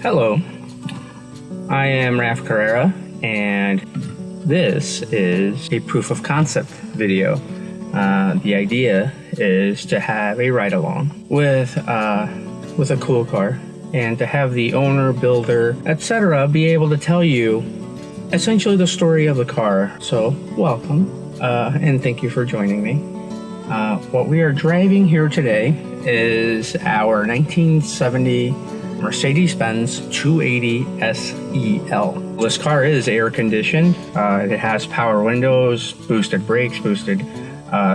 Hello, I am Raf Carrera, and this is a proof of concept video. The idea is to have a ride along with a cool car, and to have the owner, builder, etc. be able to tell you essentially the story of the car. So welcome, and thank you for joining me. What we are driving here today is our 1970 Mercedes-Benz 280 SEL. This car is air conditioned. It has power windows, boosted brakes, boosted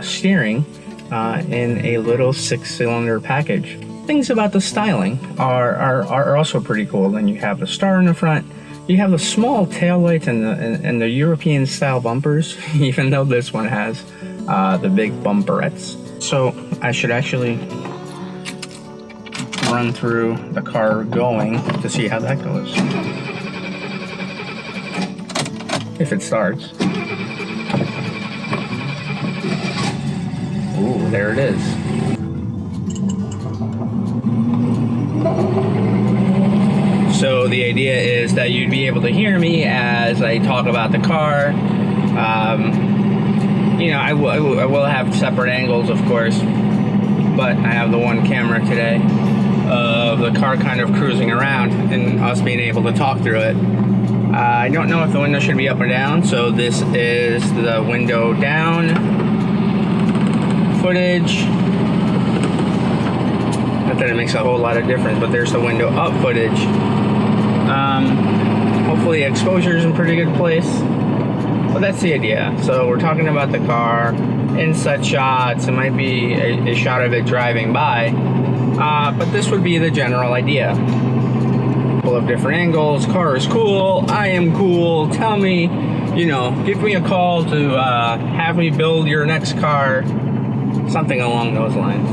steering, in a little 6-cylinder package. Things about the styling are also pretty cool. Then you have the star in the front. You have the small taillights and the European style bumpers, even though this one has the big bumperettes. So I should actually run through the car going to see how that goes. If it starts. Ooh, there it is. So the idea is that you'd be able to hear me as I talk about the car. I will have separate angles, of course, but I have the one camera today of the car kind of cruising around and us being able to talk through it. I don't know if the window should be up or down, so this is the window down footage. Not that it makes a whole lot of difference, but there's the window up footage. Hopefully exposure is in pretty good place. But that's the idea. So we're talking about the car, inside shots. It might be a shot of it driving by. But this would be the general idea. Full of different angles. Car is cool. I am cool. Tell me, give me a call to have me build your next car. Something along those lines.